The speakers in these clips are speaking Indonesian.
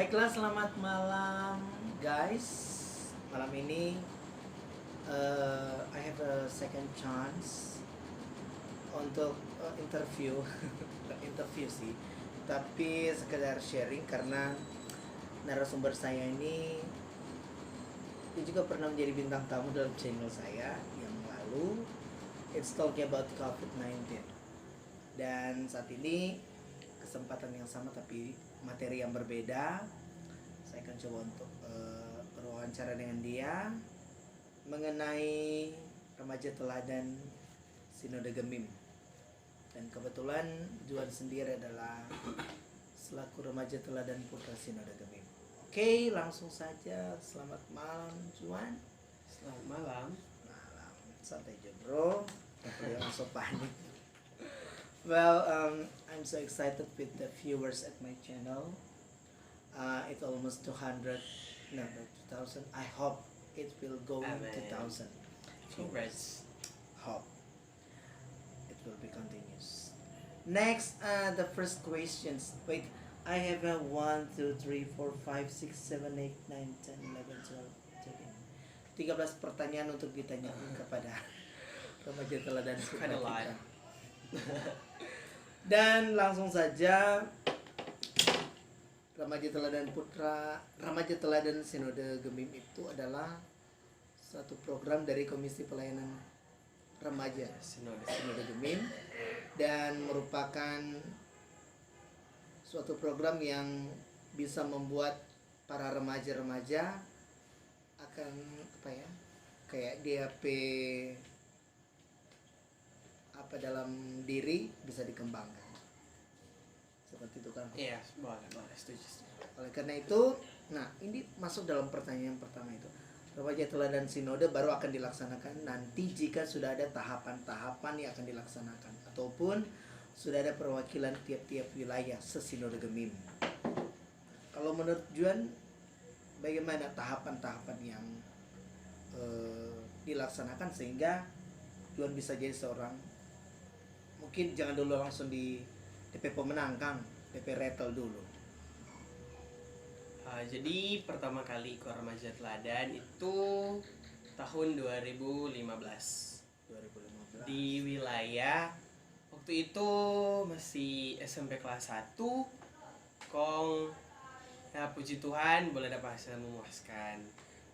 Baiklah, selamat malam guys. Malam ini I have a second chance untuk interview interview sih, tapi sekedar sharing karena narasumber saya ini dia juga pernah menjadi bintang tamu dalam channel saya yang lalu. It's talking about COVID-19. Dan saat ini kesempatan yang sama tapi materi yang berbeda. Saya akan coba untuk berwawancara dengan dia mengenai remaja teladan Sinode Gemim. Dan kebetulan Juan sendiri adalah selaku remaja teladan putra Sinode Gemim. Oke, langsung saja. Selamat malam Juan. Selamat malam. Malam. Santai aja bro. Jangan so panik. Well, I'm so excited with the viewers at my channel. It's almost 200, no, 2000. I hope it will go Amen. 2000. Congrats. Hope it will be continuous. Next, the first questions. Wait, I have 1, 2, 3, 4, 5, 6, 7, 8, 9, 10, 11, 12, 13 pertanyaan untuk ditanyakan kepada remaja teladan putra Kinda lot. kita. Dan langsung saja, remaja teladan Sinode Gemim itu adalah satu program dari Komisi Pelayanan Remaja Sinode. Sinode Gemim, dan merupakan suatu program yang bisa membuat para remaja-remaja akan kayak DAP dalam diri bisa dikembangkan seperti itu kan. Iya, boleh, setuju. Oleh karena itu, nah ini masuk dalam pertanyaan pertama itu, remaja teladan sinode baru akan dilaksanakan nanti jika sudah ada tahapan-tahapan yang akan dilaksanakan ataupun sudah ada perwakilan tiap-tiap wilayah sesinode Gemim. Kalau menurut Juan, bagaimana tahapan-tahapan yang dilaksanakan sehingga Juan bisa jadi seorang, mungkin jangan dulu langsung di DP pemenang, Kang, DP retel dulu. Jadi pertama kali ikut remaja teladan itu tahun 2015 di wilayah waktu itu masih SMP kelas 1. Kong ya, puji Tuhan boleh dapat hasil memuaskan.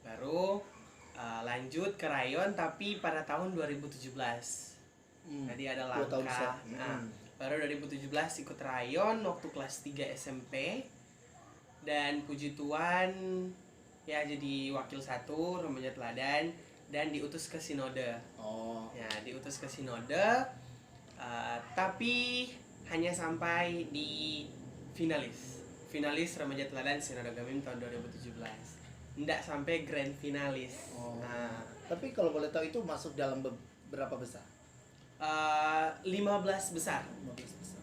Baru lanjut ke rayon tapi pada tahun 2017. Tadi ada langkah. Baru 2017 ikut rayon waktu kelas 3 SMP. Dan puji Tuhan ya jadi wakil 1 remaja teladan dan diutus ke sinode. Ya, diutus ke sinode. Tapi hanya sampai di finalis remaja teladan Sinode Gemim tahun 2017. Nggak sampai grand finalis. Tapi kalau boleh tahu itu masuk dalam berapa besar? 15 besar. 15 besar.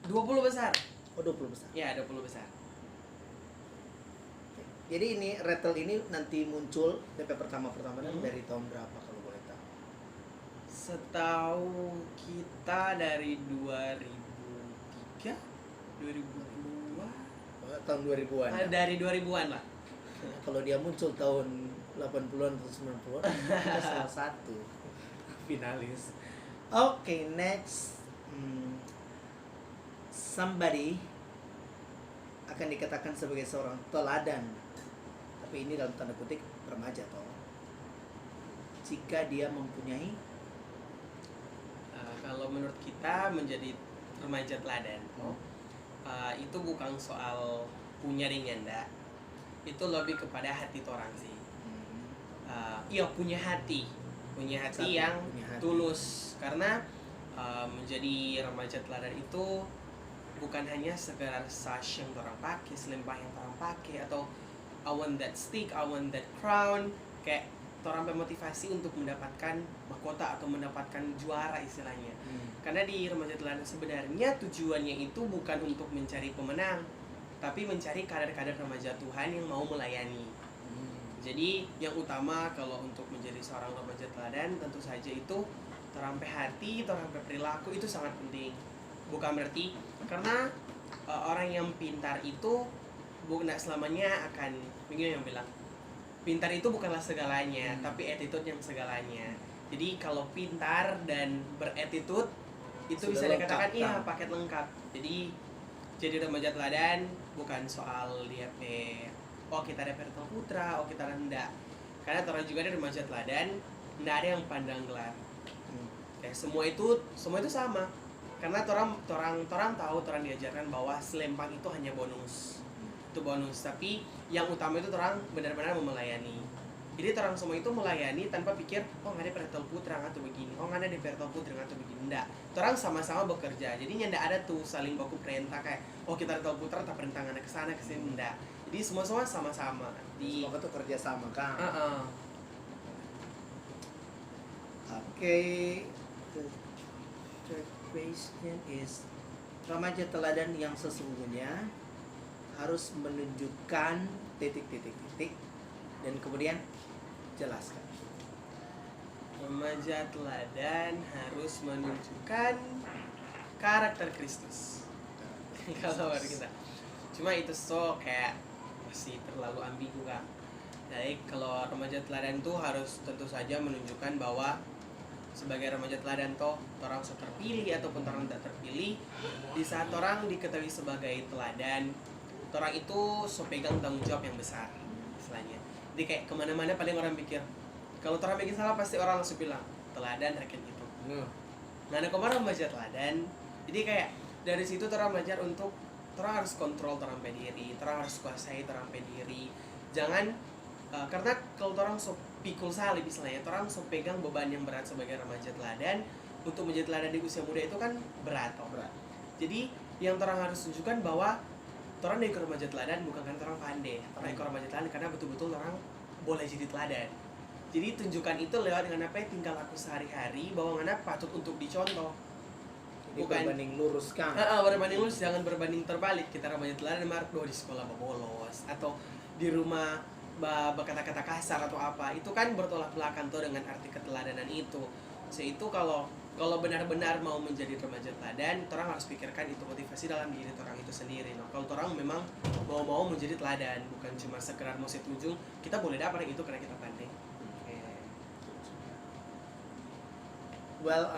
20 besar. Oh, 20 besar. Ya, 20 besar. Jadi ini retel ini nanti muncul DP pertama-pertama dari tahun berapa kalau boleh tahu? Setahu kita dari 2003, 2002. Tahun 2000-an. Dari 2000-an lah. Kalau dia muncul tahun 80-an atau 90-an, kita salah satu finalis. Oke, next. Somebody akan dikatakan sebagai seorang teladan, tapi ini dalam tanda kutip remaja toh, jika dia mempunyai Kalau menurut kita menjadi remaja teladan itu bukan soal punya ringan dah. Itu lebih kepada hati orang sih. Iya, punya hati yang tulus, karena menjadi remaja teladan itu bukan hanya sekedar sash yang orang pakai, selempah yang orang pakai, atau I want that stick, I want that crown, kayak orang memotivasi untuk mendapatkan mahkota atau mendapatkan juara istilahnya. Karena di remaja teladan sebenarnya tujuannya itu bukan untuk mencari pemenang, tapi mencari kader-kader remaja Tuhan yang mau melayani. Jadi yang utama kalau untuk menjadi seorang remaja teladan tentu saja itu terampai hati, terampai perilaku itu sangat penting. Bukan berarti karena orang yang pintar itu bukan selamanya akan, mungkin yang bilang pintar itu bukanlah segalanya, tapi attitude yang segalanya. Jadi kalau pintar dan berattitude itu Sudah bisa dikatakan lengkap, iya kan? paket lengkap. Jadi remaja teladan bukan soal dia oh kita ada Perto Putra, oh kita rendah. Karena orang juga ada remaja teladan, nggak ada yang pandang gelar. Kayak semua itu sama. Karena orang tahu, orang diajarkan bahwa selempang itu hanya bonus. Itu bonus, tapi yang utama itu orang benar-benar melayani. Jadi orang semua itu melayani tanpa pikir, oh nggak ada Pertol Putra atau begini, oh nggak ada di Pertol Putra atau begini. Enggak, orang sama-sama bekerja. Jadi nggak ada tuh saling baku perintah kayak, oh kita Pertol Putra tak perintah ke sana ke sini. Enggak. Jadi semua sama-sama. Semoga tuh kerja sama kan. Oke, the third question is remaja teladan yang sesungguhnya harus menunjukkan titik-titik dan kemudian jelaskan. Remaja teladan harus menunjukkan karakter Kristus. Kalau kita, cuma itu kayak masih terlalu ambigu kan. Jadi kalau remaja teladan itu harus tentu saja menunjukkan bahwa sebagai remaja teladan orang terpilih ataupun orang tidak terpilih, di saat orang diketahui sebagai teladan, orang itu pegang tanggung jawab yang besar istilahnya. Jadi kayak kemana-mana paling orang pikir kalau orang bikin salah pasti orang langsung bilang teladan rakyat itu. Nah ada kemarin remaja teladan, jadi kayak dari situ orang belajar untuk orang harus kontrol orang diri, orang harus kuasai orang diri. Jangan karena kalau orang pikul salib misalnya, orang pegang beban yang berat sebagai remaja teladan. Untuk menjadi teladan di usia muda itu kan berat. Jadi yang orang harus tunjukkan bahwa orang dari remaja teladan bukan karena orang pandai, orang ikut remaja teladan karena betul-betul orang boleh jadi teladan. Jadi tunjukkan itu lewat dengan apa tingkah laku sehari-hari, bahwa mana patut untuk dicontoh. Jadi Bukan berbanding lurus kan. berbanding lurus, jangan berbanding terbalik. Kita remaja teladan di sekolah bolos atau di rumah berkata-kata kasar atau apa. Itu kan bertolak belakang dengan arti keteladanan itu. Itu kalau benar-benar mau menjadi remaja teladan, orang harus pikirkan itu motivasi dalam diri orang itu sendiri. Nah, kalau orang memang mau menjadi teladan, bukan cuma sekedar mau setuju, kita boleh dapat itu karena kita pandai. Well,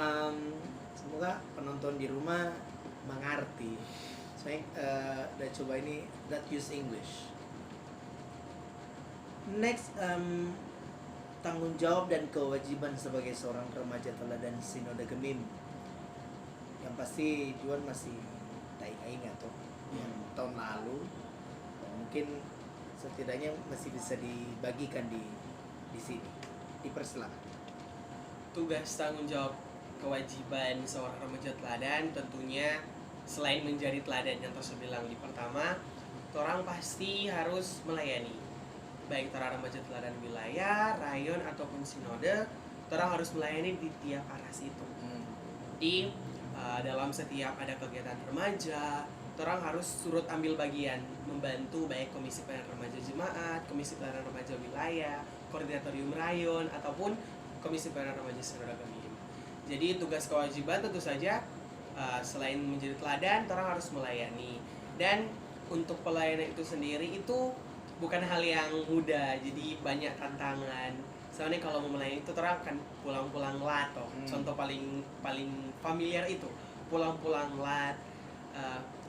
semoga penonton di rumah mengerti. Saya udah coba ini that use English. Next, tanggung jawab dan kewajiban sebagai seorang remaja teladan Sinode Gemim. Yang pasti Juan masih tak ingat tuh yang tahun lalu, mungkin setidaknya masih bisa dibagikan di sini. Dipersilakan. Tugas, tanggung jawab, kewajiban seorang remaja teladan tentunya selain menjadi teladan yang terus bilang di pertama, orang pasti harus melayani. Baik remaja teladan wilayah, rayon ataupun sinode, orang harus melayani di tiap aras itu. Di dalam setiap ada kegiatan remaja, orang harus turut ambil bagian, membantu baik komisi pelayanan remaja jemaat, komisi pelayanan remaja wilayah, koordinatorium rayon ataupun komisi pelayanan remaja sinode Gemim. Jadi tugas kewajiban tentu saja selain menjadi teladan, orang harus melayani. Dan untuk pelayanan itu sendiri itu bukan hal yang mudah, jadi banyak tantangan. Soalnya kalau mau melayani itu orang akan pulang-pulang lat. Contoh paling familiar itu pulang-pulang lat.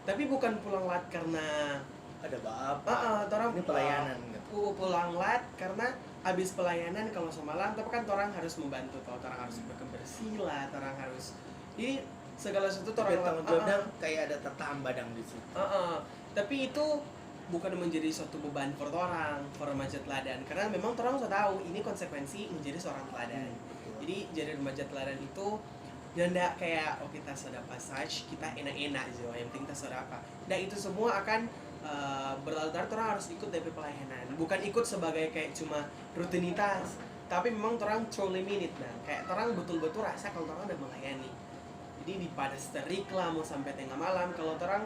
Tapi bukan pulang lat karena Ada bapak. orang Ini pelayanan. pulang lat karena habis pelayanan kalau semalam, tapi kan orang harus membantu, orang harus bersih lah, orang harus jadi segala sesuatu orang tanggung jawabnya kayak ada tertambah dong di situ. Tapi itu bukan menjadi suatu beban for orang, for remaja teladan, karena memang orang sudah tahu ini konsekuensi menjadi seorang teladan. Jadi jadi remaja teladan itu dan enggak kayak kita sudah passage, kita enak-enak aja, yang penting kita sudah apa. Dan itu semua akan berlalu-lalu orang harus ikut dari pelayanan, bukan ikut sebagai kayak cuma rutinitas, tapi memang orang truly minute kayak orang betul-betul rasa kalau orang udah melayani. Jadi di pada seterik lah mau sampai tengah malam, kalau orang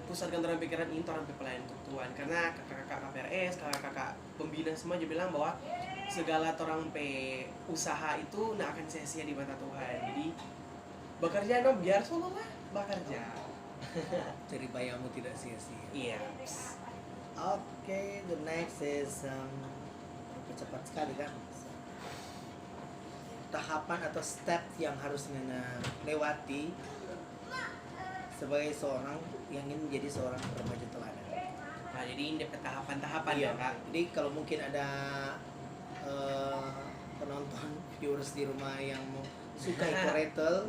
pusatkan orang pikiran ini orang pelayan untuk Tuhan, karena kakak-kakak KPRS, kakak-kakak pembina semua juga bilang bahwa segala orang usaha itu nggak akan sia-sia di mata Tuhan. Jadi bekerja biar solo lah bekerja. Jerih payahmu tidak sia-sia. Iya. Oke, the next is cepat sekali kan. Tahapan atau step yang harus Nana lewati sebagai seorang yang ingin menjadi seorang remaja teladan. Nah, jadi ini ada tahapan-tahapan Iya. ya, Kak. Jadi kalau mungkin ada penonton viewers di rumah yang mau suka ikut retel,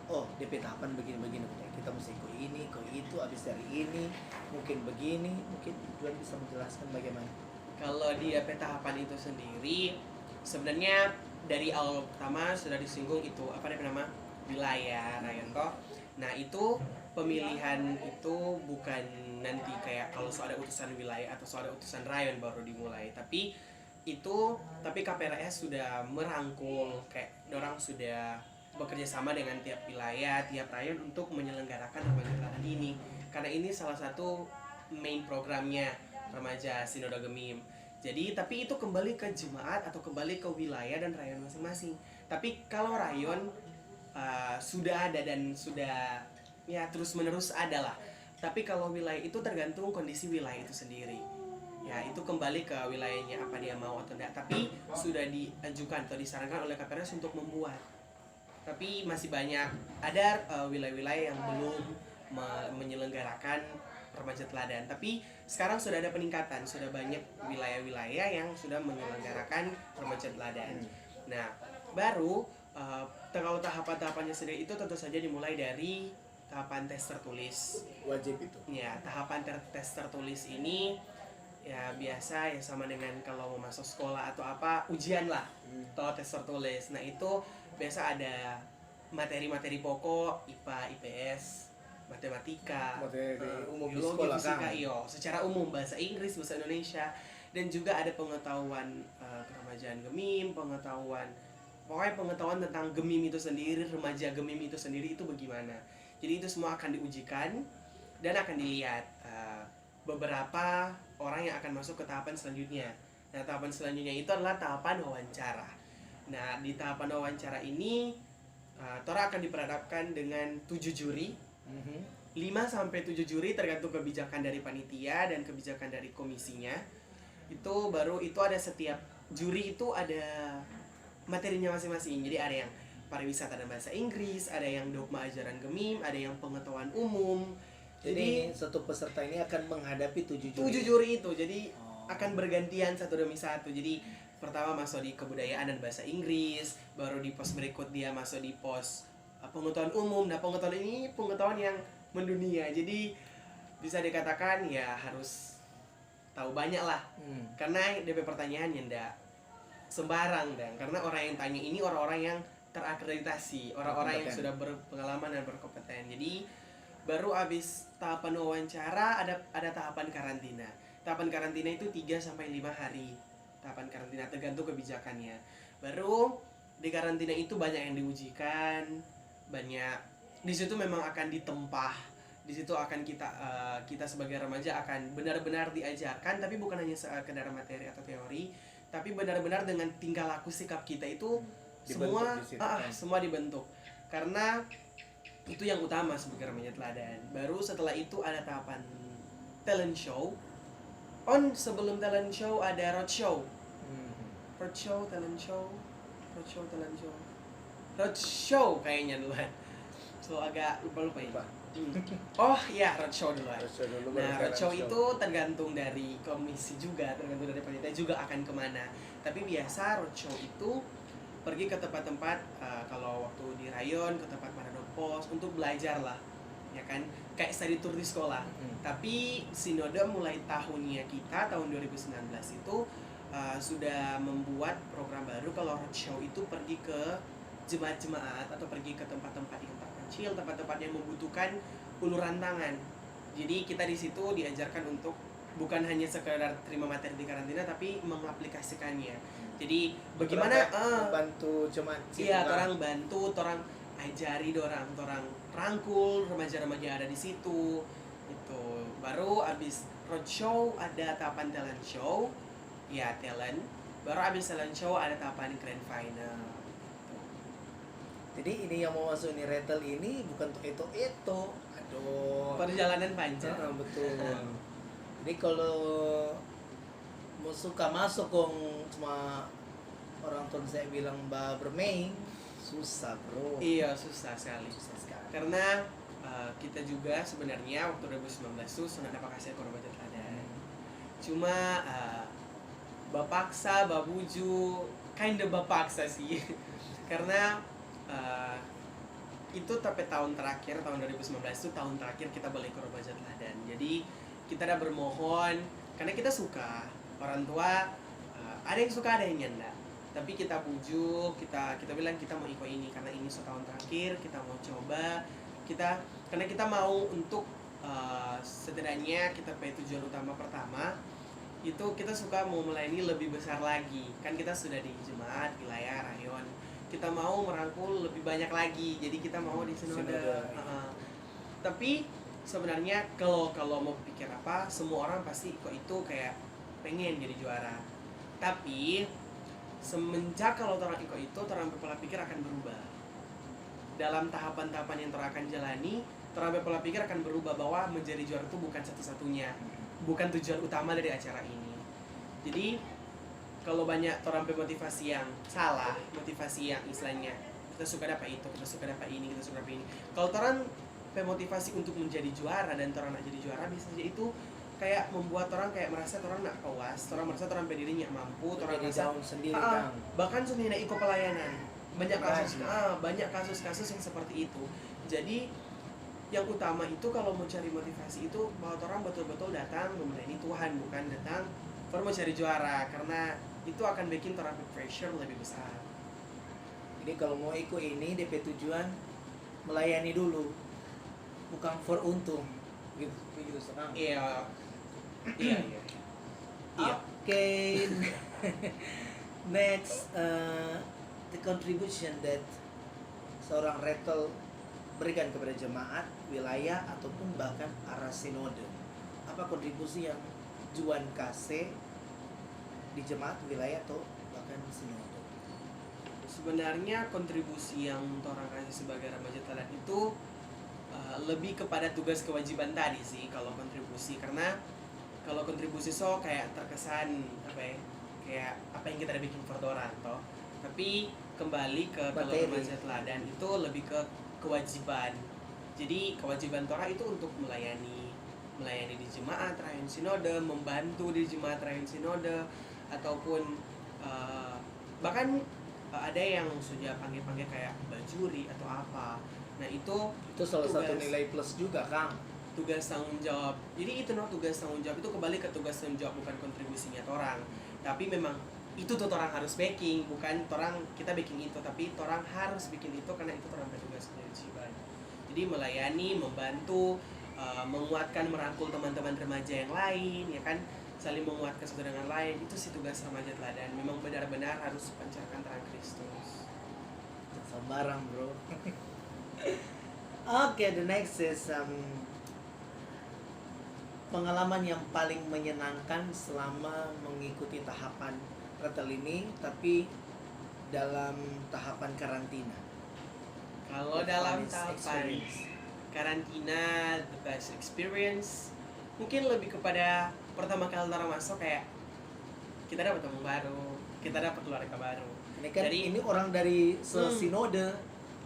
oh DP tahapan begini-begini, kita mesti ikut ini, ikut itu, habis dari ini mungkin begini, mungkin Juan bisa menjelaskan bagaimana. Kalau di DP tahapan itu sendiri, sebenarnya dari awal pertama sudah disinggung itu apa nama wilayah rayon toh. Nah itu pemilihan itu bukan nanti kayak kalau ada utusan wilayah atau ada utusan rayon baru dimulai, tapi KPRS sudah merangkul, kayak orang sudah bekerja sama dengan tiap wilayah, tiap rayon untuk menyelenggarakan remaja teladan ini. Karena ini salah satu main programnya remaja Sinoda Gemim. Jadi tapi itu kembali ke jemaat atau kembali ke wilayah dan rayon masing-masing. Tapi kalau rayon sudah ada dan sudah ya terus-menerus ada lah. Tapi kalau wilayah itu tergantung kondisi wilayah itu sendiri. Ya itu kembali ke wilayahnya apa dia mau atau tidak. Tapi sudah diajukan atau disarankan oleh KPRS untuk membuat. Tapi masih banyak ada wilayah-wilayah yang belum menyelenggarakan remaja teladan. Tapi sekarang sudah ada peningkatan, sudah banyak wilayah-wilayah yang sudah menyelenggarakan remaja teladan. Nah, baru kalau tahapan-tahapannya sendiri itu tentu saja dimulai dari tahapan tes tertulis. Wajib itu. Ya, tahapan tes tertulis ini ya biasa ya sama dengan kalau mau masuk sekolah atau apa ujian lah, atau tes tertulis. Nah itu biasa ada materi-materi pokok IPA, IPS, matematika, materi umum di biologi, sekolah fisika, kan. iyo, secara umum bahasa Inggris, bahasa Indonesia, dan juga ada pengetahuan keremajaan Gemim, pokoknya pengetahuan tentang Gemim itu sendiri, remaja Gemim itu sendiri itu bagaimana. Jadi itu semua akan diujikan dan akan dilihat beberapa orang yang akan masuk ke tahapan selanjutnya. Nah, tahapan selanjutnya itu adalah tahapan wawancara. Nah, di tahapan wawancara ini Tora akan diperhadapkan dengan 7 juri. 5 sampai 7 juri tergantung kebijakan dari panitia dan kebijakan dari komisinya. Itu ada setiap juri itu ada materinya masing-masing. Jadi ada yang pariwisata dan bahasa Inggris, ada yang dogma ajaran Gemim, ada yang pengetahuan umum. Jadi satu peserta ini akan menghadapi 7 juri. 7 juri itu. Jadi akan bergantian satu demi satu. Jadi pertama masuk di kebudayaan dan bahasa Inggris, baru di pos berikut dia masuk di pos pengetahuan umum. Nah, pengetahuan ini pengetahuan yang mendunia. Jadi bisa dikatakan ya harus tahu banyak lah. Karena DP pertanyaannya ndak sembarang dan karena orang yang tanya ini orang-orang yang terakreditasi, orang-orang yang sudah berpengalaman dan berkompeten. Jadi baru habis tahapan wawancara ada tahapan karantina. Tahapan karantina itu 3 sampai 5 hari. Tahapan karantina tergantung kebijakannya. Baru di karantina itu banyak yang diujikan, banyak di situ memang akan ditempah. Di situ akan kita sebagai remaja akan benar-benar diajarkan, tapi bukan hanya sekedar materi atau teori, tapi benar-benar dengan tingkah laku sikap kita itu semua dibentuk. Karena itu yang utama sebagai remaja teladan. Baru setelah itu ada tahapan talent show. Sebelum talent show ada roadshow. Roadshow kayaknya duluan. So agak lupa ya. Oh iya, roadshow duluan. Nah, roadshow itu tergantung dari komisi juga, tergantung dari panitia juga akan kemana. Tapi biasa roadshow itu pergi ke tempat-tempat kalau waktu di rayon ke tempat Manado Pos untuk belajar lah, ya kan, kayak study tour di sekolah. Tapi Sinode mulai tahunnya kita tahun 2019 itu sudah membuat program baru. Kalau roadshow itu pergi ke jemaat-jemaat atau pergi ke tempat-tempat yang terpencil, tempat-tempat yang membutuhkan uluran tangan. Jadi kita di situ diajarkan untuk bukan hanya sekedar terima materi di karantina, tapi mengaplikasikannya. Jadi bagaimana bantu jemaat. Iya, orang bantu, orang ajari, orang rangkul remaja-remaja ada di situ. Itu baru abis roadshow ada tahapan talent show. Ya, talent. Baru abis talent show ada tahapan grand final. Jadi ini yang mau masuk ini retail ini bukan untuk itu. Aduh. Perjalanan panjang. Betul. Jadi kalau mau suka masuk kong cuma orang tua saya bilang bermain susah bro. Iya, susah sekali. Susah sekali. Karena kita juga sebenarnya waktu 2019 tuh sudah dapat kasih korban teladan. Cuma bapaksa, babuju, kinda bapaksa sih. Karena itu tapi tahun terakhir, tahun 2019 itu tahun terakhir kita boleh korban teladan. Jadi kita udah bermohon karena kita suka orang tua, ada yang suka ada yang nyanda. Tapi kita bujuk, kita bilang kita mau ikut ini karena ini setahun terakhir kita mau coba, karena kita mau untuk setidaknya kita punya tujuan utama pertama itu kita suka mau melayani lebih besar lagi. Kan kita sudah di jemaat, wilayah, rayon, kita mau merangkul lebih banyak lagi, jadi kita mau di sinode. Tapi sebenarnya kalau mau pikir apa, semua orang pasti kok itu kayak pengen jadi juara. Tapi semenjak kalau orang ikut itu, orang berpola pikir akan berubah. Dalam tahapan-tahapan yang orang akan jalani, orang berpola pikir akan berubah bahwa menjadi juara itu bukan satu-satunya, bukan tujuan utama dari acara ini. Jadi kalau banyak orang motivasi yang salah, motivasi yang istilahnya kita suka dapat itu, kita suka dapat ini, kita suka dapat ini. Kalau orang motivasi untuk menjadi juara dan orang nak jadi juara, bisa saja itu kayak membuat orang kayak merasa orang nak puas, orang merasa orang berdirinya mampu, orang merasa down sendiri kan. Bahkan sudah ikut pelayanan. Banyak kasus-kasus yang seperti itu. Jadi yang utama itu kalau mau cari motivasi itu bahwa orang betul-betul datang melayani Tuhan, bukan datang mau cari juara, karena itu akan bikin orang pressure lebih besar. Jadi kalau mau ikut ini DP tujuan melayani dulu, bukan for untung gitu sekarang. Iya. Oke. Next, the contribution that seorang retel berikan kepada jemaat, wilayah ataupun bahkan arah sinode. Apa kontribusi yang Juan kasih di jemaat, wilayah atau bahkan sinode? Sebenarnya kontribusi yang orang kasih sebagai remaja teladan itu lebih kepada tugas kewajiban tadi sih kalau kontribusi. Karena kalau kontribusi kayak terkesan kayak apa yang kita udah bikin for orang toh. Tapi kembali ke kalau remaja teladan itu lebih ke kewajiban. Jadi kewajiban Torah itu untuk melayani di jemaat rayon sinode, membantu di jemaat rayon sinode, ataupun bahkan ada yang sudah panggil kayak bajuri atau apa. Nah itu salah satu nilai plus juga Kang, tugas tanggung jawab. Jadi itu tugas tanggung jawab itu kembali ke tugas tanggung jawab, bukan kontribusinya orang. Tapi memang itu tuh orang harus backing, bukan orang kita backing itu, tapi orang harus bikin itu karena itu orang bertugas kewajiban. Jadi melayani, membantu, menguatkan, merangkul teman-teman remaja yang lain, ya kan, saling menguatkan satu dengan lain. Itu sih tugas remaja teladan. Memang benar-benar harus pancarkan terang Kristus. Sembarang bro. Okay, the next is pengalaman yang paling menyenangkan selama mengikuti tahapan retel ini, tapi dalam tahapan karantina. Kalau dalam tahapan karantina, the best experience mungkin lebih kepada pertama kali orang masuk kayak kita dapat teman baru, kita dapat keluarga baru. Ini kan ini orang dari sinode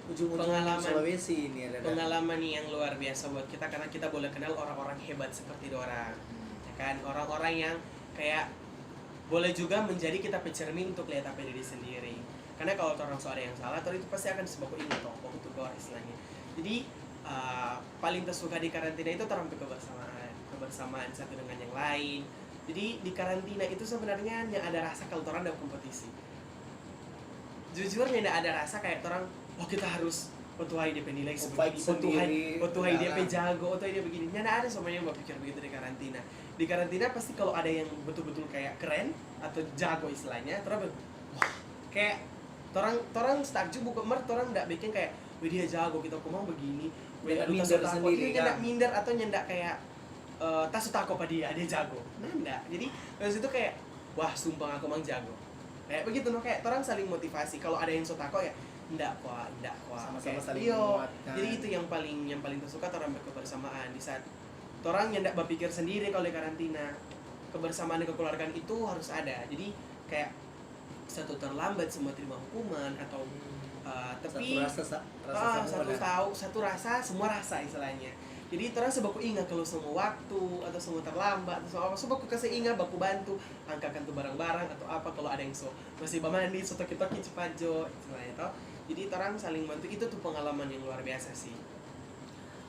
ujung-ujung Sulawesi ini ada pengalaman yang luar biasa buat kita karena kita boleh kenal orang-orang hebat seperti orang, ya kan, orang-orang yang kayak boleh juga menjadi kita pencermin untuk lihat apa diri sendiri. Karena kalau orang ada yang salah, itu pasti akan disebut ini toh, untuk keluar istilahnya. Jadi paling tersuka di karantina itu orang kebersamaan satu dengan yang lain. Jadi di karantina itu sebenarnya yang ada rasa kalau orang ada kompetisi. Jujurnya tidak ada rasa kayak orang kita harus Otuhai DP nilai sebegini, Otuhai DP jago, Otuhai dia begini. Tidak ada semuanya yang berpikir begitu di karantina. Di karantina pasti kalau ada yang betul-betul kayak keren atau jago istilahnya, terus kayak orang takjub bukan orang tidak bikin kayak dia jago kita mau begini, minder sendiri kan, minder atau nyendak kayak tak sutako pada dia jago. Nah enggak. Jadi dari situ kayak wah sumpah aku mang jago. Kayak begitu kayak orang saling motivasi. Kalau ada yang sutako ya Ndak kuah. Sama-sama Kayak, saling iyo. menguatkan. Jadi itu yang paling tersuka orang kebersamaan di saat orang yang ndak berpikir sendiri kalau di karantina. Kebersamaan di kekeluargaan itu harus ada. Jadi kayak satu terlambat semua terima hukuman atau tapi satu rasa semua rasa istilahnya. Jadi orang sebaku ingat kalau semua waktu atau semua terlambat atau apa sebaku kasih ingat baku bantu angkakan tuh barang-barang atau apa kalau ada yang masih mandi so kita cepat jo istilahnya toh. Jadi orang saling bantu itu tuh pengalaman yang luar biasa sih.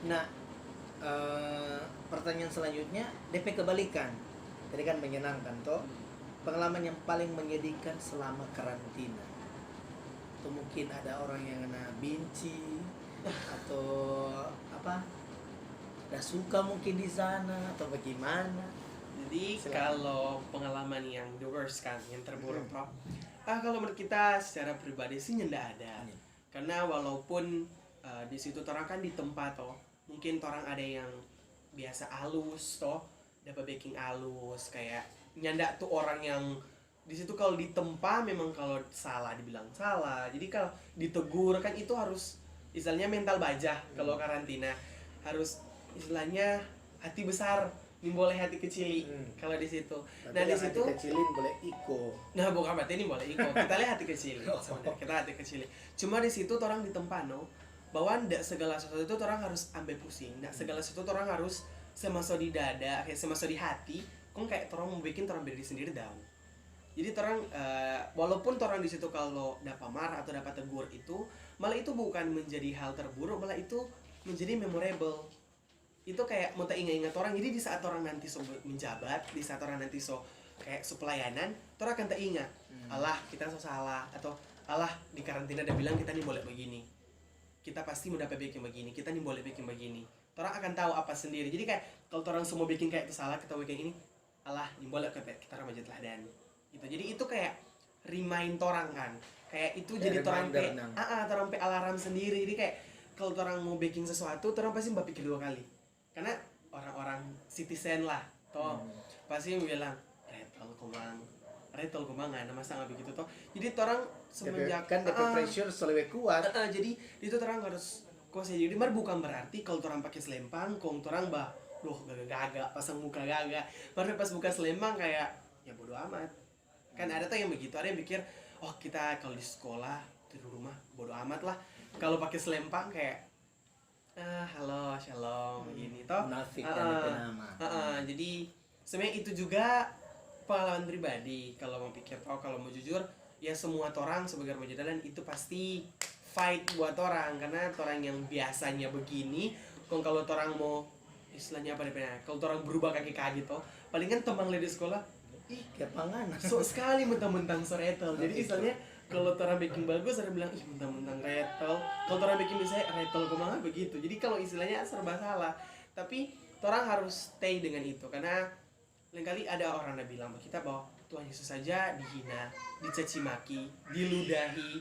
Nah, pertanyaan selanjutnya DP kebalikan. Tadi kan menyenangkan toh. Pengalaman yang paling menyedihkan selama karantina. Atau mungkin ada orang yang kena benci atau apa? Gak suka mungkin di sana atau bagaimana. Jadi Silakan. kalau pengalaman yang the worst kan, yang terburuk toh. Kalau menurut kita secara pribadi sih nggak ada. Karena walaupun di situ orang kan di tempat toh, mungkin orang ada yang biasa halus toh, dapat baking halus kayak nyanda tuh orang yang di situ kalau ditempa memang kalau salah dibilang salah. Jadi kalau ditegur kan itu harus istilahnya mental baja kalau karantina harus istilahnya hati besar ini boleh hati kecil kalau di situ. Nah di situ hati kecilin boleh iko. nah bukan berarti ini boleh iko kita lihat hati kecil sebenarnya kita hati kecil cuma di situ orang ditempa no bahwa tidak segala sesuatu itu orang harus ambil pusing tidak segala sesuatu orang harus semasuk di dada kayak semasuk di hati kok kayak orang mau bikin orang berdiri sendiri down. Jadi orang walaupun orang di situ kalau dapat marah atau dapat tegur itu malah itu bukan menjadi hal terburuk malah itu menjadi memorable. Itu kayak mau tak ingat-ingat orang. Jadi di saat orang nanti so menjabat, di saat orang nanti so kayak so pelayanan, orang akan tak ingat. Alah kita so salah atau alah di karantina dia bilang kita nih boleh begini. Kita pasti mau dapat bikin begini. Kita nih boleh bikin begini. Orang akan tahu apa sendiri. Jadi kayak kalau orang semua bikin kayak itu salah kita bikin ini, alah nih boleh kita remaja teladan. Gitu. Jadi itu kayak remind orang kan. Kayak itu jadi orang pe alarm sendiri. Jadi kayak kalau orang mau baking sesuatu, orang pasti berpikir 2 kali. Karena orang-orang citizen lah toh pasti bilang retol kumang ada masa nggak begitu toh. Jadi orang semenjak kan pressure selalu kuat. Jadi itu orang harus kuasai. Jadi bukan berarti kalau orang pakai selempang kong orang gagak pasang muka gagak baru pas buka selempang kayak ya bodo amat kan. Ada tuh yang begitu, ada yang pikir oh kita kalau di sekolah di rumah bodo amat lah kalau pakai selempang kayak halo shalom begini toh Munafik jadi sebenarnya itu juga pengalaman pribadi kalau mau pikir kalau mau jujur ya semua orang sebagai remaja dan itu pasti fight buat orang karena orang yang biasanya begini kalau orang mau istilahnya apa nih kalau orang berubah kaki toh paling kan teman di sekolah kepangan so sekali mentang-mentang seretel jadi istilahnya kalau orang bikin bagus orang bilang ih mentang-mentang retel kalau orang bikin misalnya retel kemana begitu jadi kalau istilahnya serba salah tapi orang harus stay dengan itu karena lain kali ada orang yang bilang kita bahwa Tuhan Yesus saja dihina dicaci maki diludahi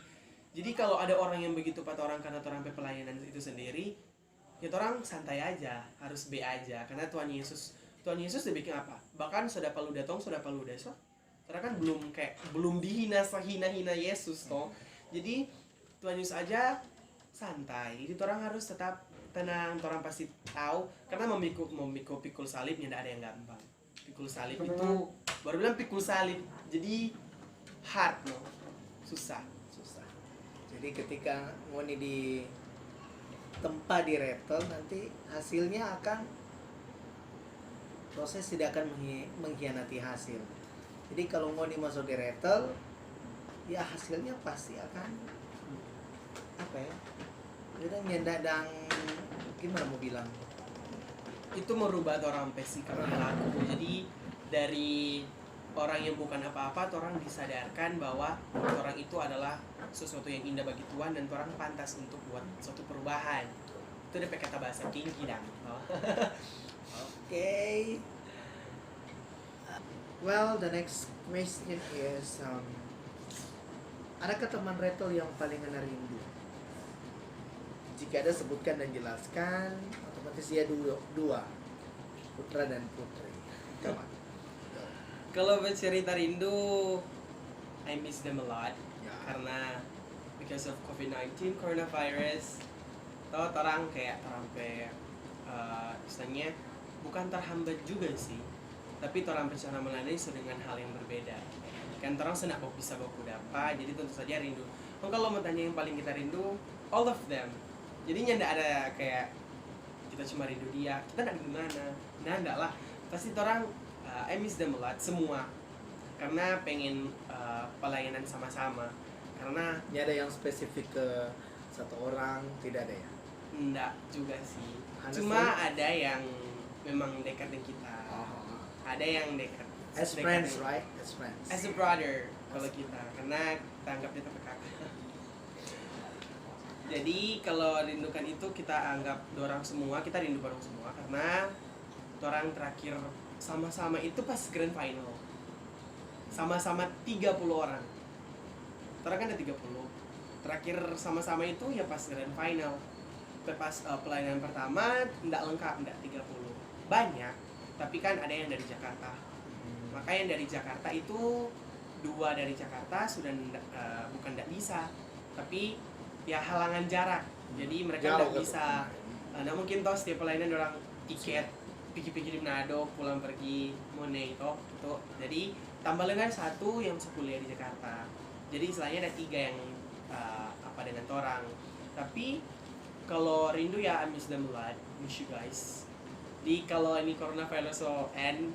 jadi kalau ada orang yang begitu pada orang karena orang pelayanan itu sendiri ya orang santai aja harus be aja karena Tuhan Yesus dia bikin apa bahkan sudah palu datang sudah palu desa karena kan belum dihina sehina-hina Yesus toh. Jadi Tuhan Yesus aja santai. Jadi orang harus tetap tenang. Orang pasti tahu karena memikul pikul salibnya tidak ada yang gampang. Pikul salib itu baru bilang pikul salib. Jadi hard loh. Susah. Jadi ketika ngoni di tempat di retol nanti hasilnya akan proses tidak akan mengkhianati hasil. Jadi kalau ngoni masuk di retol, ya hasilnya pasti akan apa ya? Kita nyendadang gimana mau bilang? Itu merubah orang sikap perilaku. Jadi dari orang yang bukan apa-apa, orang disadarkan bahwa orang itu adalah sesuatu yang indah bagi Tuhan dan orang pantas untuk buat suatu perubahan. Itu ada kata bahasa kinki dan. Okay. Well, the next question is adakah teman retol yang paling anda rindu? Jika ada sebutkan dan jelaskan. Otomatis dia dua putra dan putri. Coba. Kalau bercerita rindu, I miss them a lot. Ya. Karena because of COVID-19 coronavirus atau orang kayak sampai istilahnya bukan terhambat juga sih, tapi orang berencana melandai dengan hal yang berbeda kan. Orang senak bisa baku apa, jadi tentu saja rindu. Kalau mau tanya yang paling kita rindu, all of them. Jadinya ndak ada kayak kita cuma rindu dia, kita ndak rindu mana. Nah ndak lah, pasti orang I miss them a lot semua, karena pengen pelayanan sama-sama. Karena Ini ada yang spesifik ke satu orang, tidak ada ya? ndak juga sih, Honestly? cuma ada yang memang dekat dengan kita, Oh. ada yang dekat As dekat friends, dengan- right? As friends. as a brother kalau kita, karena kita anggap dia kakak. Jadi kalau rindukan itu kita anggap dorang semua, kita rindu bareng semua, karena orang terakhir sama-sama itu pas grand final, sama-sama 30 orang. Orang kan ada 30. Terakhir sama-sama itu ya pas grand final. Pas pelayanan pertama enggak lengkap, enggak 30. Banyak, tapi kan ada yang dari Jakarta. Maka yang dari Jakarta itu 2 dari Jakarta sudah bukan enggak bisa, tapi ya halangan jarak. Jadi mereka Jauh enggak ke bisa. Nah mungkin toh setiap pelayanan orang tiket pikir-pikir di Manado, pulang pergi Mone itu. Jadi tambah dengan 1 yang sekuliah di Jakarta. Jadi istilahnya ada 3 yang apa dengan orang. Tapi kalau rindu ya I miss them a lot, miss you guys. Di kalau ini coronavirus so end,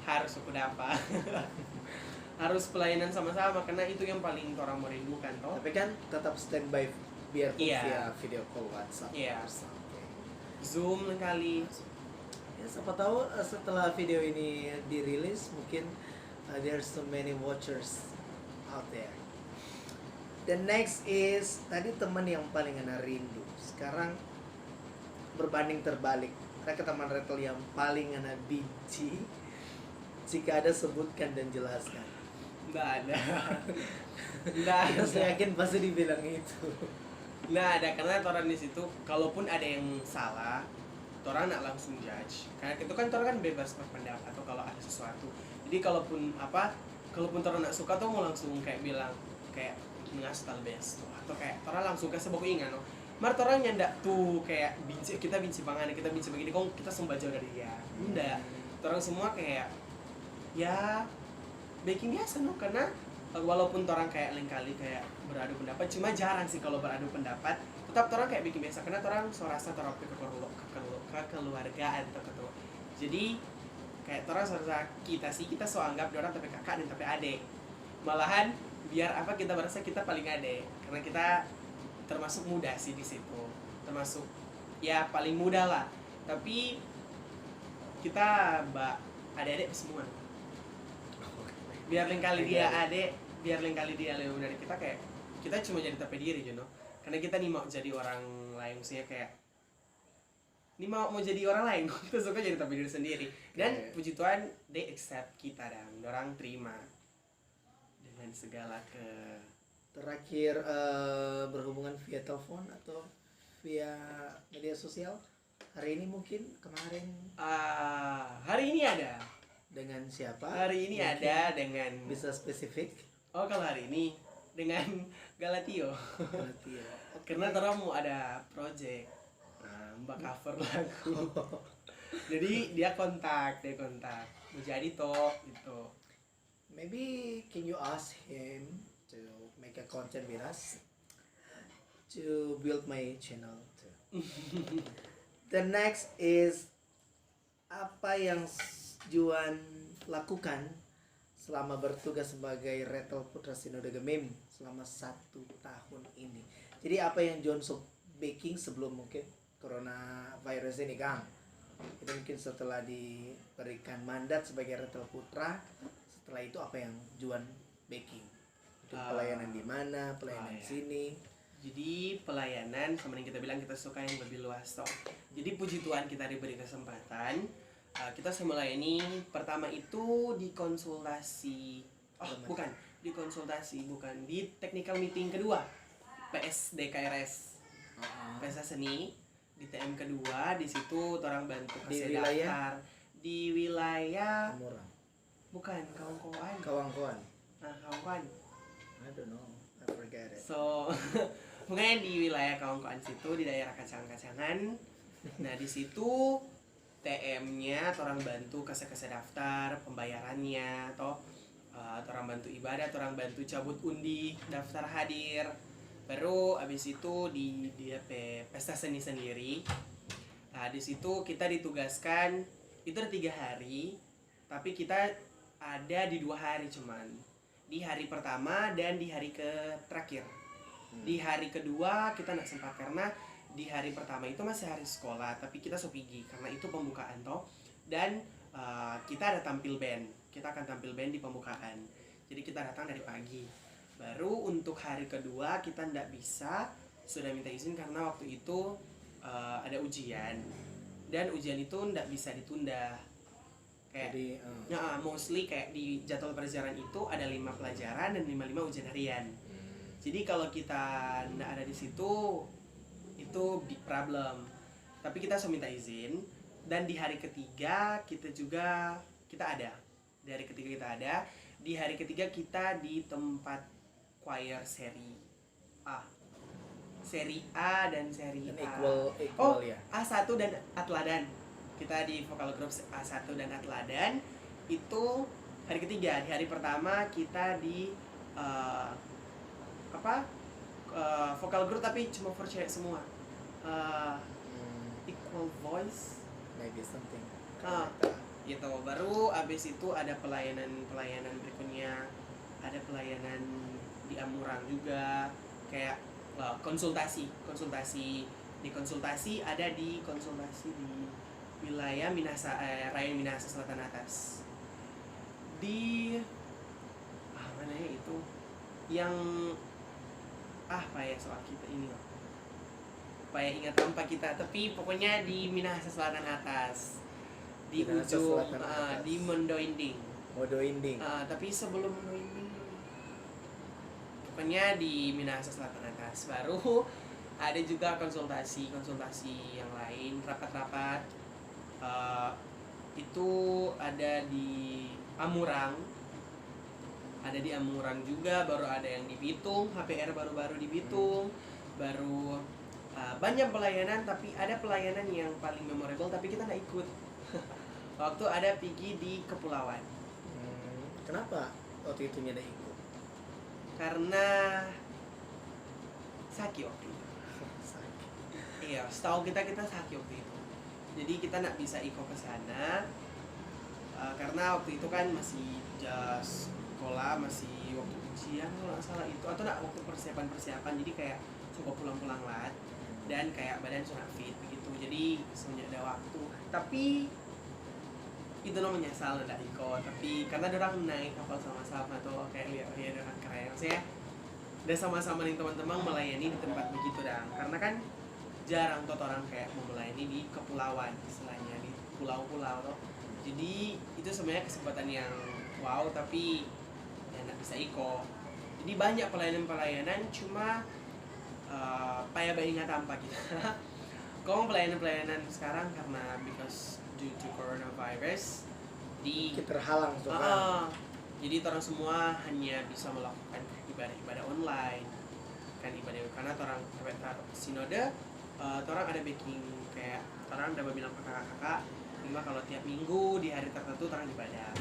harus aku dapat. Harus pelayanan sama-sama, karena itu yang paling orang merindukan toh. Tapi kan tetap standby biarpun Iya. via video call WhatsApp. Iya. or something. Zoom kali. Ya siapa tahu setelah video ini dirilis mungkin there's so many watchers out there. The next is tadi teman yang paling ana rindu. Sekarang berbanding terbalik. Ada teman Retel yang paling ana benci. Jika ada sebutkan dan jelaskan. Nggak ada. Nggak ada. Saya yakin pasti dibilang itu. Nggak ada, karena orang di situ kalaupun ada yang salah, orang nggak langsung judge. Karena itu kan orang kan bebas berpendapat atau kalau ada sesuatu. Jadi kalaupun orang nggak suka tuh mau langsung kayak bilang kayak ngastal best tuh, atau kayak orang langsung kasih baku ingat no. Mar orang nyandak tuh kayak kita benci banget, kita benci begini, kok kita sembah jauh dari dia. Enggak. Orang semua kayak ya baking biasa no, karena walaupun orang kayak lain kali kayak beradu pendapat, cuma jarang sih kalau beradu pendapat. Tetap orang kayak bikin biasa, karena orang so rasa orang kekeluargaan atau jadi kayak orang so rasa kita so anggap orang tapi kakak dan tapi adik. Malahan biar apa kita merasa kita paling adik, karena kita termasuk muda sih di situ, termasuk ya paling muda lah. Tapi kita adik-adik semua. Biar lain kali dia adik, biar lain kali dia lebih dari kita, kayak kita cuma jadi tapi diri you know. Karena kita nih mau jadi orang lain, maksudnya kayak ini mau jadi orang lain, kita suka jadi tapi diri sendiri. Dan puji Tuhan they accept kita dan orang terima dengan segala Terakhir berhubungan via telepon atau via media sosial hari ini mungkin kemarin hari ini ada. dengan siapa? Hari ini Mungkin ada dengan bisa spesifik. oh kalau hari ini dengan Galatio. Berarti ya. Karena terus mau ada project, mbak cover lagu. Jadi dia kontak mau jadi toh gitu. Maybe can you ask him to make a content with us to build my channel too. The next is apa yang Juan lakukan selama bertugas sebagai Retel Putra Sinode Gemim selama 1 tahun ini. Jadi apa yang John baking sebelum mungkin coronavirus ini Kang? Itu mungkin setelah diberikan mandat sebagai Retel Putra, setelah itu apa yang Juan baking? Untuk pelayanan di mana, pelayanan di ya. sini. Jadi pelayanan sama yang kita bilang kita suka yang lebih luas toh. Jadi puji Tuhan kita diberi kesempatan. Kita melayani pertama itu di konsultasi. Bukan di technical meeting kedua. PSDKRS. PSA Seni di TM kedua, di situ orang bantu Di kasih wilayah? daftar di wilayah Murah. bukan kawan-kawan. Kawan-kawan. Kawan-kawan. I don't know. I forget it. So pokoknya di wilayah kawan-kawan situ di daerah kacang-kacangan. Nah di situ TM-nya orang bantu kese-kese daftar pembayarannya atau orang bantu ibadah, orang bantu cabut undi, daftar hadir. Baru abis itu di pesta seni sendiri. Nah di situ kita ditugaskan itu ada 3 hari, tapi kita ada di 2 hari cuman. Di hari pertama dan di hari terakhir. Di hari kedua kita nggak sempat karena di hari pertama itu masih hari sekolah, tapi kita sopigi karena itu pembukaan toh. Dan kita ada tampil band, kita akan tampil band di pembukaan. Jadi kita datang dari pagi. Baru untuk hari kedua kita nggak bisa, sudah minta izin karena waktu itu ada ujian. Dan ujian itu nggak bisa ditunda. Kayak Jadi mostly kayak di jadwal pelajaran itu ada 5 pelajaran dan 5 ujian harian. Jadi kalau kita nggak ada di situ itu big problem. Tapi kita harus minta izin. Dan di hari ketiga kita ada. Di hari ketiga kita ada. Di hari ketiga kita di tempat choir seri A. Seri A dan seri dan A. equal ya. A1 dan Atladan. Kita di vokal group A1 dan Atladan itu hari ketiga. Di hari pertama kita di vokal group tapi cuma for cewek semua. Equal voice Maybe something. Gitu. Baru abis itu ada pelayanan berikutnya, ada pelayanan di Amurang juga, kayak konsultasi ada di wilayah Rayon Minahasa Selatan Atas di mana ya itu yang payah soal kita ini loh, payah ingat tanpa kita, tapi pokoknya di Minahasa Selatan Atas di Minahasa ujung Selatan Atas. di Mondoinding. Tapi sebelum Mondoinding pokoknya di Minahasa Selatan Atas. Baru ada juga konsultasi yang lain, rapat-rapat itu ada di Amurang, juga. Baru ada yang di Bitung, HPR baru-baru di Bitung. Baru banyak pelayanan, tapi ada pelayanan yang paling memorable tapi kita nggak ikut. Waktu ada pergi di Kepulauan. Kenapa waktu itu nggak ikut? Karena sakit waktu itu. Iya, setahu kita sakit waktu itu. Jadi kita nggak bisa ikut ke sana karena waktu itu kan masih sekolah, masih waktu ujian kalau nggak salah itu, atau nggak waktu persiapan. Jadi kayak coba pulang lah dan kayak badan sudah fit begitu. Jadi semuanya ada waktu. Tapi itu lo menyesal nggak ikut. Tapi karena orang naik kapal sama-sama tuh kayak lihat orang keren. Saya udah sama-sama nih teman-teman melayani di tempat begitu dong. Karena kan jarang tuh orang kayak mau melayani di kepulauan, istilahnya di pulau-pulau tuh. Jadi itu sebenarnya kesempatan yang wow, tapi ya nggak bisa ikut. Jadi banyak pelayanan cuma payah ingat tanpa kita. Kalau pelayanan sekarang karena because due to coronavirus kita terhalang soalnya. jadi orang semua hanya bisa melakukan ibadah online kan, ibadah karena orang sinode. Orang ada baking kayak orang udah bilang ke kakak-kakak kalau tiap minggu di hari tertentu orang ibadah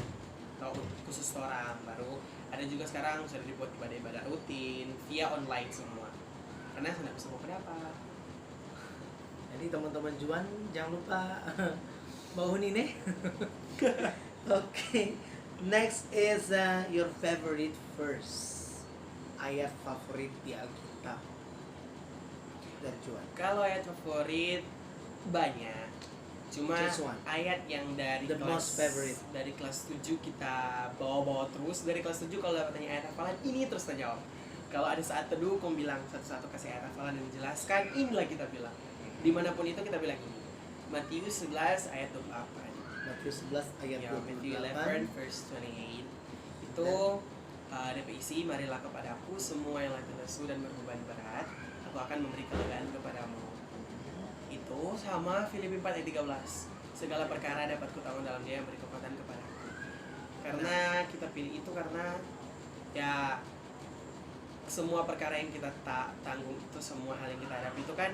atau khusus orang. Baru ada juga sekarang sudah dibuat ibadah rutin via online semua karena saya nggak bisa mau pendapat. Jadi teman-teman Juan jangan lupa bangun ini. Okay, next is your favorite verse, ayat favorit di Alkitab dari Juan. Kalau ayat favorit banyak, cuma ayat yang dari the most favorite dari kelas 7 kita bawa terus. Dari kelas 7 kalau dapat tanya ayat hafalan ini terus kita jawab. Kalau ada saat teduh kamu bilang satu-satu kasih ayat hafalan dan jelaskan, inilah kita bilang. Dimanapun itu kita bilang ini. Matius 11 ayat 28. Matius 11 ayat 28. Matthew 11 verse 28. Itu ada isi, marilah kepadaku semua yang letih lesu dan berbeban berat, aku akan memberi kelegaan kepadamu. Itu sama Filipi 4 ayat 13. Segala perkara dapat kutahuan dalam Dia yang beri kekuatan kepadaku. Karena kita pilih itu karena ya semua perkara yang kita tanggung itu, semua hal yang kita hadapi itu kan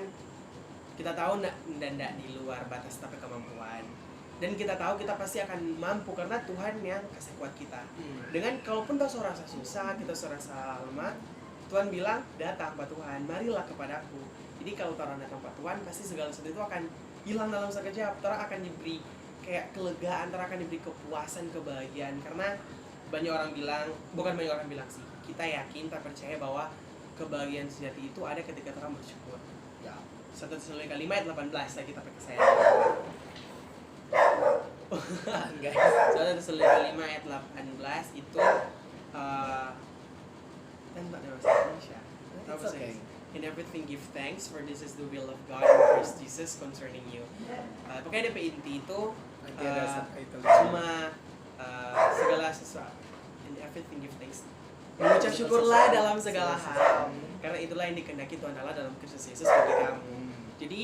kita tahu ndak di luar batas tapi kemampuan, dan kita tahu kita pasti akan mampu karena Tuhan yang kasih kuat kita. Dengan kalaupun kita rasa susah, kita rasa lemah, Tuhan bilang datang Pak Tuhan, marilah kepadaku. Jadi kalau orang datang Pak Tuhan, pasti segala sesuatu itu akan hilang dalam sekejap. Orang akan diberi kayak kelegaan, orang akan diberi kepuasan, kebahagiaan. Karena banyak orang bilang, bukan banyak orang bilang sih, kita yakin, kita percaya bahwa kebahagiaan sejati itu ada ketika orang bersyukur. Ya. 1 Tesalonika 5 ayat 18 lah kita pakai saya. Guys. 1 Tesalonika 5 ayat 18 itu kan tak ada bahasa Indonesia. It's okay. In everything give thanks, for this is the will of God in Christ Jesus concerning you. Pokoknya DP inti itu Nanti ada subtitle. cuma segala sesuatu. In everything give thanks. Mengucap syukurlah dalam segala hal, karena itulah yang dikehendaki Tuhan Allah dalam Kristus Yesus bagi kamu. Jadi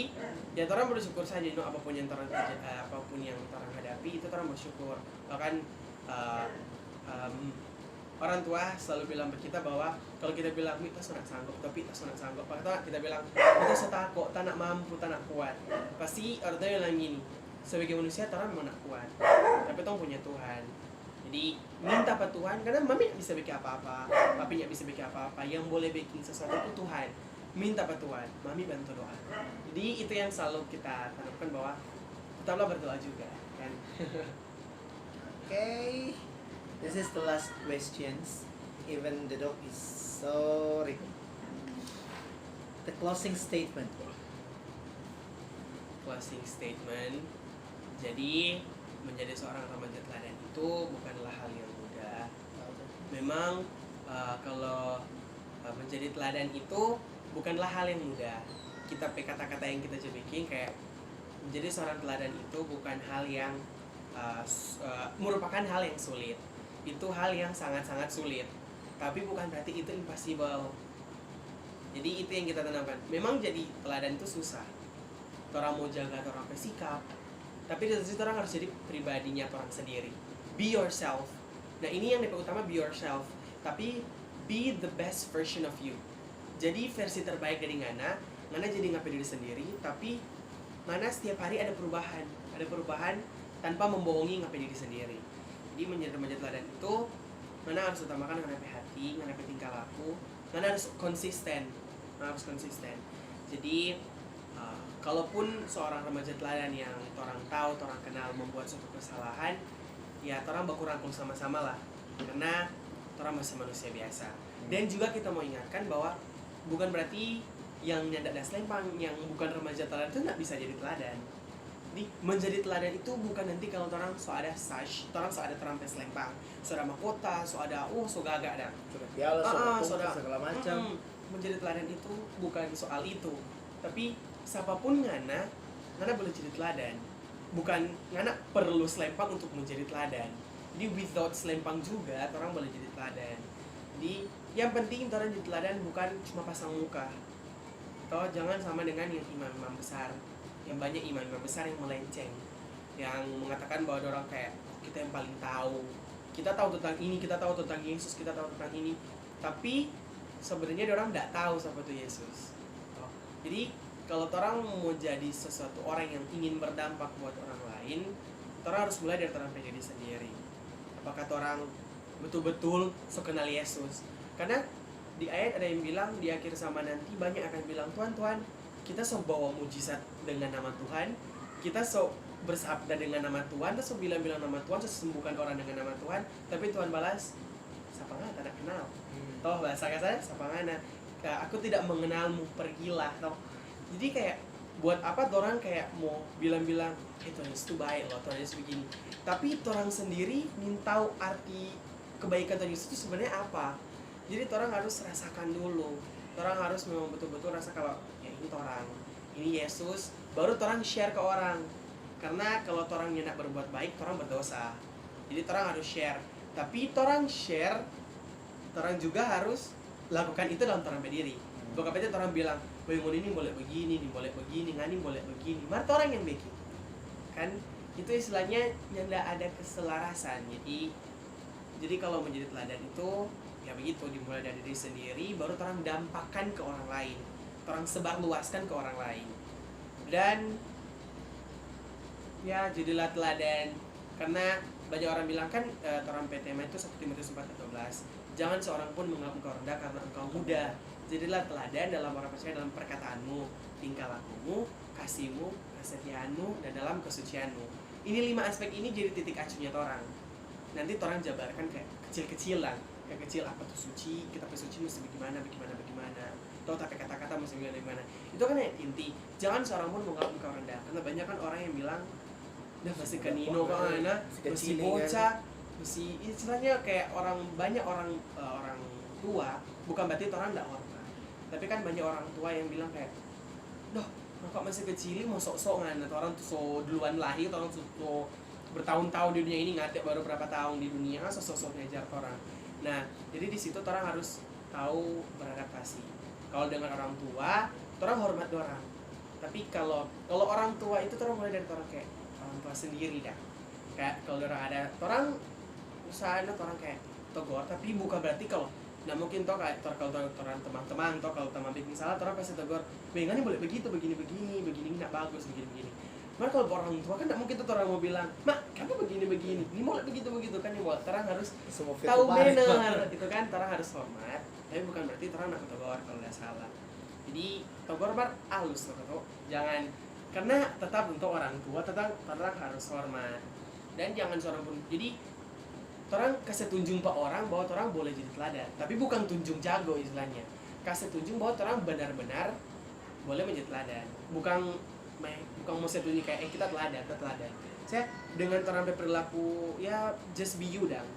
ya orang bersyukur saja, apapun yang orang hadapi itu orang bersyukur. Bahkan orang tua selalu bilang ke kita bahwa kalau kita bilang kita sudah sanggup, tapi kita sudah sanggup, maka kita bilang kita setakut, tak nak mampu, tak nak kuat. Pasti orang tua bilang gini, sebagai manusia orang memang nak kuat, tapi orang punya Tuhan. Jadi minta pada Tuhan, karena mami tidak bisa bikin apa-apa, papi tidak bisa bikin apa-apa. Yang boleh bikin sesuatu itu Tuhan. Minta pada Tuhan, mami bantu doa. Jadi itu yang selalu kita tanamkan, bahwa tetaplah berdoa juga, kan? Okay, this is the last questions. Even the dog is sorry. The closing statement. Closing statement. Jadi menjadi seorang remaja teladan itu bukanlah hal yang mudah. Memang kalau menjadi teladan itu bukanlah hal yang mudah. Kita pakai kata-kata yang kita bikin kayak menjadi seorang teladan itu bukan hal yang merupakan hal yang sulit. Itu hal yang sangat-sangat sulit. Tapi bukan berarti itu impossible. Jadi itu yang kita tanamkan. Memang jadi teladan itu susah. Orang mau jaga orang bersikap, tapi di situ orang harus jadi pribadinya orang sendiri. Be yourself. Nah ini yang utama, be yourself. Tapi be the best version of you. Jadi versi terbaik dari Ngana jadi ngapain diri sendiri. Tapi Ngana setiap hari ada perubahan. Ada perubahan tanpa membohongi ngapain diri sendiri. Jadi menjadi remaja teladan itu Ngana harus utamakan ngapain hati, ngapain tingkah laku. Ngana harus konsisten. Jadi kalaupun seorang remaja teladan yang orang tahu, orang kenal membuat suatu kesalahan, ya orang berkurangkul sama-sama lah, karena orang masih manusia biasa. Dan juga kita mau ingatkan bahwa bukan berarti yang nyandak dan selempang, yang bukan remaja teladan itu nggak bisa jadi teladan. Jadi menjadi teladan itu bukan nanti kalau orang so ada sash, orang so ada terampil selempang, so ada mahkota, so ada so gagak dah. Sudah piala, sudah segala macam. Menjadi teladan itu bukan soal itu, tapi siapapun Ngana boleh jadi teladan. Bukan Ngana perlu selempang untuk menjadi teladan. Jadi without selempang juga orang boleh jadi teladan. Jadi yang penting orang jadi teladan bukan cuma pasang muka. Atau jangan sama dengan yang imam-imam besar. Yang banyak imam-imam besar yang melenceng, yang mengatakan bahwa orang kayak kita yang paling tahu. Kita tahu tentang ini, kita tahu tentang Yesus, kita tahu tentang ini. Tapi sebenarnya orang tidak tahu siapa itu Yesus. Jadi kalau orang mau jadi sesuatu orang yang ingin berdampak buat orang lain, orang harus mulai dari orang pribadi sendiri. Apakah orang betul-betul kenal Yesus? Karena di ayat ada yang bilang di akhir zaman nanti banyak akan bilang, Tuhan, kita so bawa mujizat dengan nama Tuhan, kita so bersabda dengan nama Tuhan, kita so bilang-bilang nama Tuhan, so sembuhkan orang dengan nama Tuhan, tapi Tuhan balas, siapa nggak tak kenal. Toh bahasa kasarnya siapa nggak, aku tidak mengenalmu, pergilah. Toh jadi kayak buat apa orang kayak mau bilang-bilang Tuhan Yesus itu baik loh, Tuhan Yesus begini, tapi orang sendiri tahu arti kebaikan Tuhan Yesus itu sebenarnya apa. Jadi orang harus rasakan dulu, orang harus memang betul-betul rasa kalau ya ini orang, ini Yesus, baru orang share ke orang. Karena kalau orang nyendak berbuat baik, orang berdosa. Jadi orang harus share, tapi orang share, orang juga harus lakukan itu dalam orang berdiri. Bukan berarti orang bilang, bangun ini boleh begini, ini boleh begini, ngani boleh begini. Mari orang yang bikin, kan? Itu istilahnya yang tidak ada keselarasan. Jadi kalau menjadi teladan itu ya begitu, dimulai dari diri sendiri, baru orang dampakkan ke orang lain, orang sebar luaskan ke orang lain. Dan ya jadilah teladan, karena banyak orang bilang kan orang PTM itu seperti Timotius 4:12, jangan seorang pun menganggap engkau rendah karena engkau muda. Jadilah teladan dalam orang percaya, dalam perkataanmu, tingkah lakumu, kasihmu, kesetiaanmu, dan dalam kesucianmu. Ini 5 aspek ini jadi titik acuhnya orang. Nanti orang jabarkan kayak kecil-kecilan, kayak kecil apa tuh suci, kita suci mesti bagaimana. Atau tapi kata-kata mesti bagaimana. Itu kan yang inti. Jangan seorang pun menganggap engkau rendah, karena banyak kan orang yang bilang, dah masih kanino kan, masih bocah, masih istilahnya kayak banyak orang tua, bukan berarti orang tidak hormat, tapi kan banyak orang tua yang bilang kayak, doh kok masih kecil mau sok-sok kan, atau orang tuh so duluan lahir, atau orang tuh so bertahun-tahun di dunia ini, ngatek baru berapa tahun di dunia, sok-sok ngejar orang. Nah jadi di situ orang harus tahu beradaptasi. Kalau dengan orang tua, orang hormat orang. Tapi kalau orang tua itu orang mulai dari orang kayak orang tua sendiri dah. Kayak kalau orang ada orang usahanya orang kayak tegur, tapi bukan berarti kalau nggak mungkin toh kayak kalau orang teman-teman toh kalau teman bikin salah orang pasti tegur, "Bengannya boleh begitu, begini nggak bagus, begini." Maka kalau orang tua kan nggak mungkin tuh orang mau bilang, "Mak, kamu begini, ini mau begitu kan?" Yang buat orang harus tahu benar, gitu kan? Orang harus hormat, tapi bukan berarti orang nak tegur kalau nggak salah. Jadi tegur bar halus tuh, jangan, karena tetap untuk orang tua tetap orang harus hormat, dan jangan seorang pun. Jadi orang kasih tunjung pak orang bahwa orang boleh jadi teladan, tapi bukan tunjung jago istilahnya. Kasih tunjung bahwa orang benar-benar boleh menjadi teladan, bukan mau saya tunjuk kayak kita teladan. Saya dengan orang berperilaku ya just be you dong,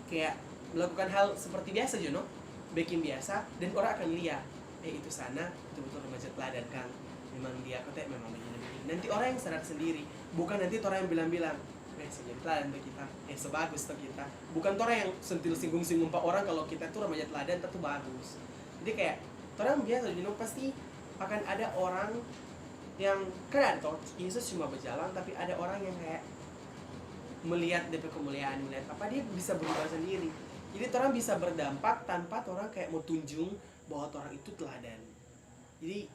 kayak melakukan hal seperti biasa aja no, bikin biasa, dan orang akan lihat itu sana betul-betul remaja teladan kan, memang dia kotek memang begini. Nanti orang yang sadar sendiri, bukan nanti orang yang bilang-bilang jadi teladan untuk kita, sebagus untuk kita, bukan orang yang sentil singgung-singgung pak orang kalau kita tuh remaja teladan tentu bagus. Jadi kayak orang biasa pasti akan ada orang yang kan ada Yesus cuma berjalan, tapi ada orang yang kayak melihat DP kemuliaan, melihat apa, dia bisa berubah sendiri. Jadi orang bisa berdampak tanpa orang kayak mau tunjung bahwa orang itu teladan. Jadi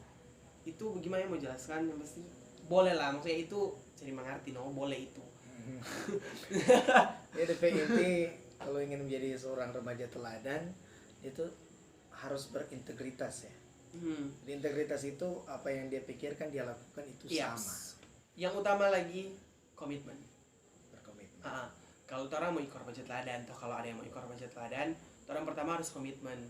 itu bagaimana mau jelaskan, yang pasti boleh lah, maksudnya itu jadi mengerti boleh itu. Ya DP inti kalau ingin menjadi seorang remaja teladan itu harus berintegritas ya. Di integritas itu apa yang dia pikirkan dia lakukan itu sama. Yang utama lagi komitmen. Berkomitmen. Kalau orang mau ikut remaja teladan, atau kalau ada yang mau ikut remaja teladan, orang pertama harus komitmen.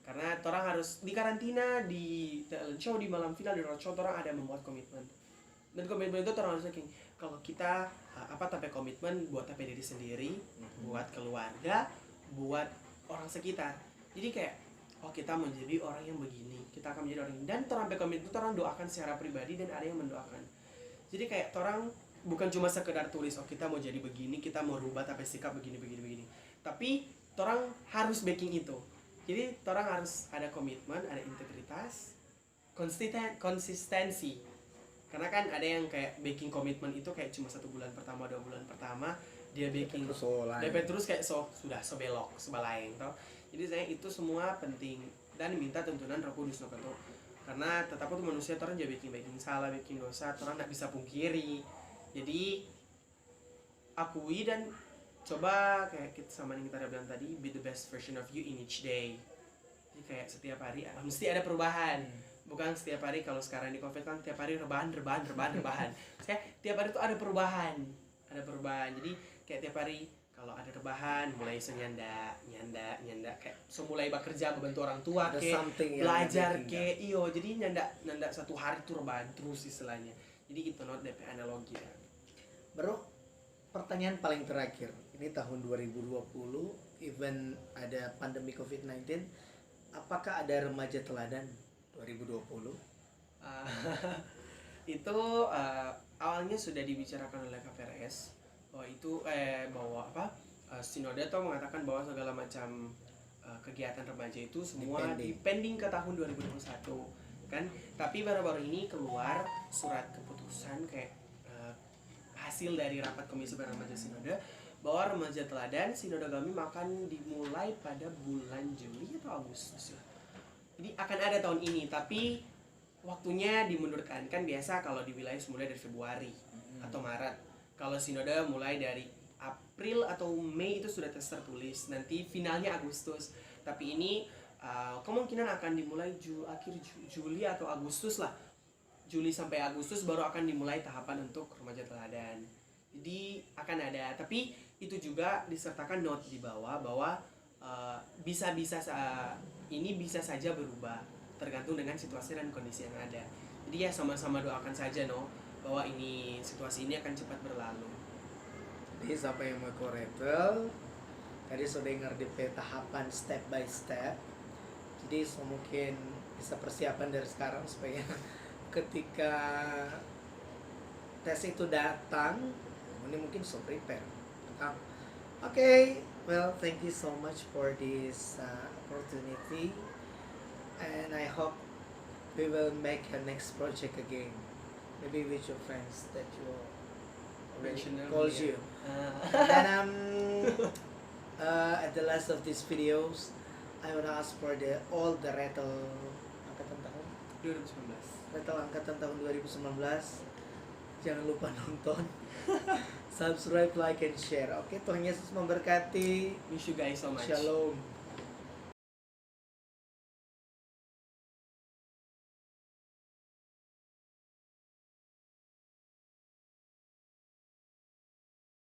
Karena orang harus di karantina, di talent show, di malam final, di roadshow, orang ada membuat komitmen. Dan komitmen itu orang harus yakin. Kalau kita tapi komitmen buat diri sendiri, buat keluarga, buat orang sekitar. Jadi kayak kita menjadi orang yang begini, kita akan menjadi orang ini. Dan orang komitmen itu orang doakan secara pribadi, dan ada yang mendoakan. Jadi kayak orang bukan cuma sekedar tulis kita mau jadi begini, kita mau rubah tapi sikap begini. Tapi orang harus backing itu. Jadi orang harus ada komitmen, ada integritas, konsistensi. Karena kan ada yang kayak baking komitmen itu kayak cuma 1 bulan pertama, 2 bulan pertama dia baking DP terus kayak sudah sebelok sebalaing toh. Jadi saya itu semua penting dan minta tuntunan Roh Kudus no tuh. Karena tetap tuh manusia orang jadi baking salah, baking dosa, orang nggak bisa pungkiri. Jadi akui dan coba kayak kita sama yang kita bilang tadi, be the best version of you in each day. Jadi kayak setiap hari mesti ada perubahan. Bukan setiap hari, kalau sekarang di Covid kan tiap hari rebahan. Saya tiap hari tuh ada perubahan. Jadi kayak tiap hari kalau ada rebahan, mulai nyanda kayak mulai bekerja membantu orang tua, kayak belajar kayak jadi nyanda 1 hari tuh rebahan terus istilahnya. Jadi itu DP analogi ya. Baru pertanyaan paling terakhir. Ini tahun 2020, even ada pandemi COVID-19, apakah ada remaja teladan 2020? Itu awalnya sudah dibicarakan oleh KPRS bahwa itu Sinode tuh mengatakan bahwa segala macam kegiatan remaja itu semua dipending ke tahun 2021 kan. Tapi baru-baru ini keluar surat keputusan kayak hasil dari rapat Komisi Remaja Sinode bahwa remaja teladan Sinode Gamim akan dimulai pada bulan Juli atau Agustus ya. Jadi akan ada tahun ini, tapi waktunya dimundurkan. Kan biasa kalau di wilayah mulai dari Februari atau Maret. Kalau Sinode mulai dari April atau Mei itu sudah tertulis. Nanti finalnya Agustus. Tapi ini kemungkinan akan dimulai akhir Juli atau Agustus lah. Juli sampai Agustus baru akan dimulai tahapan untuk remaja teladan. Jadi akan ada, tapi itu juga disertakan note di bawah bahwa ini bisa saja berubah tergantung dengan situasi dan kondisi yang ada. Jadi ya sama-sama doakan saja bahwa situasi ini akan cepat berlalu. Jadi siapa yang mau koretel tadi sudah dengar di tahapan step by step. Jadi mungkin bisa persiapan dari sekarang supaya ketika tes itu datang ini mungkin so prepare. Okay, well, thank you so much for this opportunity, and I hope we will make a next project again, maybe with your friends that you already calls you. And at the last of these videos, I wanna ask for all the rattle angkatan tahun 2019. Rattle angkatan tahun 2019. Jangan lupa nonton, subscribe, like, and share. Oke, Tuhan Yesus memberkati. Wish you guys so much. Shalom.